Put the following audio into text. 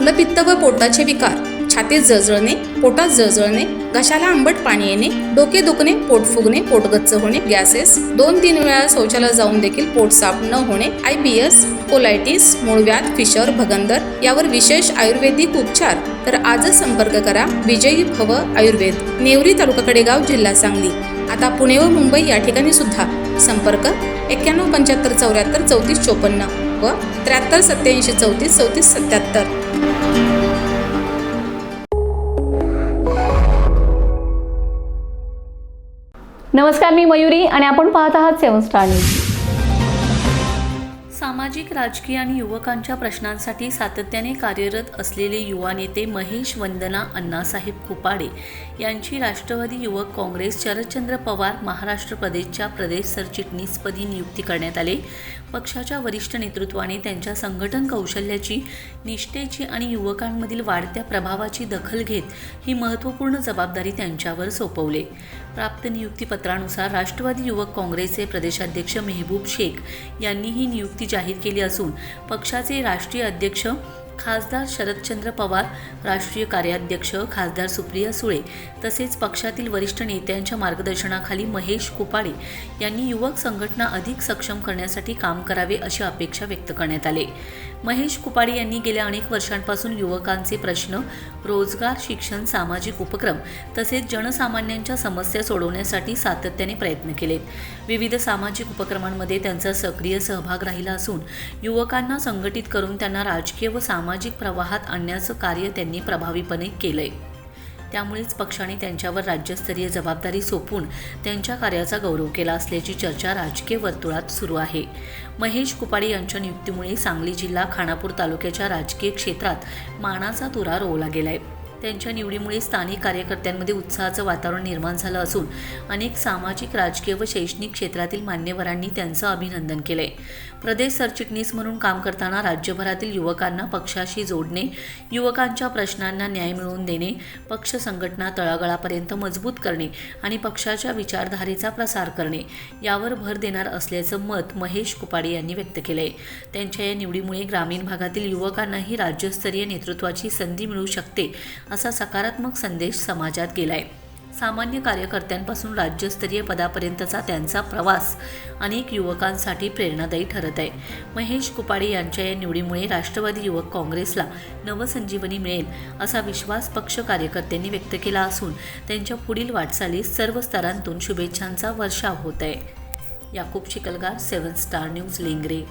मलपित्त व पोटाचे विकार, छातीत जळजळणे, पोटात जळजळणे, घशाला आंबट पाणी येणे, डोके दुखणे, पोट फुगणे, पोट गच्च होणे, गॅसेस, 2-3 वेळा शौचालयात जाऊन देखील पोट साफ न होणे, IBS, कोलायटिस, मूळव्याध, फिशर, भगंदर यावर विशेष आयुर्वेदिक उपचार. तर आजच संपर्क करा विजयी भव आयुर्वेद, नेवरी तालुका कडेगाव, जिल्हा सांगली. आता पुणे व मुंबई या ठिकाणी सुद्धा. संपर्क 91 75 74 34 54 व 73 87 34 34 77. नमस्कार, मी मयुरी आणि आपण पाहत आहात 7 स्टार न्यूज. सामाजिक, राजकीय आणि युवकांच्या प्रश्नांसाठी सातत्याने कार्यरत असलेले युवा नेते महेश वंदना अण्णासाहेब कुपाडे यांची राष्ट्रवादी युवक काँग्रेस शरदचंद्र पवार महाराष्ट्र प्रदेशच्या प्रदेश सरचिटणीसपदी नियुक्ती करण्यात आली. पक्षाच्या वरिष्ठ नेतृत्वाने त्यांच्या संघटन कौशल्याची, निष्ठेची आणि युवकांमधील वाढत्या प्रभावाची दखल घेत ही महत्त्वपूर्ण जबाबदारी त्यांच्यावर सोपवली. प्राप्त नियुक्तीपत्रानुसार राष्ट्रवादी युवक काँग्रेसचे प्रदेशाध्यक्ष मेहबूब शेख यांनी ही नियुक्ती जाहीर केली असून पक्षाचे राष्ट्रीय अध्यक्ष खासदार शरदचंद्र पवार, राष्ट्रीय कार्याध्यक्ष खासदार सुप्रिया सुळे तसेच पक्षातील वरिष्ठ नेत्यांच्या मार्गदर्शनाखाली महेश कुपाडे यांनी युवक संघटना अधिक सक्षम करण्यासाठी काम करावे अशी अपेक्षा व्यक्त करण्यात आली. महेश कुपाडे यांनी गेल्या अनेक वर्षांपासून युवकांचे प्रश्न, रोजगार, शिक्षण, सामाजिक उपक्रम तसेच जनसामान्यांच्या समस्या सोडवण्यासाठी सातत्याने प्रयत्न केलेत. विविध सामाजिक उपक्रमांमध्ये त्यांचा सक्रिय सहभाग राहिला असून युवकांना संघटित करून त्यांना राजकीय व सामाजिक प्रवाहात आणण्याचं कार्य त्यांनी प्रभावीपणे केलंय. त्यामुळेच पक्षाने त्यांच्यावर राज्यस्तरीय जबाबदारी सोपवून त्यांच्या कार्याचा गौरव केला असल्याची चर्चा राजकीय वर्तुळात सुरू आहे. महेश कुपाडे यांच्या नियुक्तीमुळे सांगली जिल्हा, खानापूर तालुक्याच्या राजकीय क्षेत्रात मानाचा तुरा रोवला गेलाय. त्यांच्या निवडीमुळे स्थानिक कार्यकर्त्यांमध्ये उत्साहाचं वातावरण निर्माण झालं असून अनेक सामाजिक, राजकीय व शैक्षणिक क्षेत्रातील मान्यवरांनी त्यांचं अभिनंदन केलंय. प्रदेश सरचिटणीस म्हणून काम करताना राज्यभरातील युवकांना पक्षाशी जोडणे, युवकांच्या प्रश्नांना न्याय मिळवून देणे, पक्ष संघटना तळागाळापर्यंत मजबूत करणे आणि पक्षाच्या विचारधारेचा प्रसार करणे यावर भर देणार असल्याचं मत महेश कुपाडे यांनी व्यक्त केलंय. त्यांच्या या निवडीमुळे ग्रामीण भागातील युवकांनाही राज्यस्तरीय नेतृत्वाची संधी मिळू शकते असा सकारात्मक संदेश समाजात गेलाय. सामान्य कार्यकर्त्यांपासून राज्यस्तरीय पदापर्यंतचा त्यांचा प्रवास अनेक युवकांसाठी प्रेरणादायी ठरत आहे. महेश कुपाडे यांच्या या निवडीमुळे राष्ट्रवादी युवक काँग्रेसला नवसंजीवनी मिळेल असा विश्वास पक्ष कार्यकर्त्यांनी व्यक्त केला असून त्यांच्या पुढील वाटचालीस सर्व स्तरांतून शुभेच्छांचा वर्षाव होत आहे. Yakub Chikhalgar, 7 Star News, Lengare.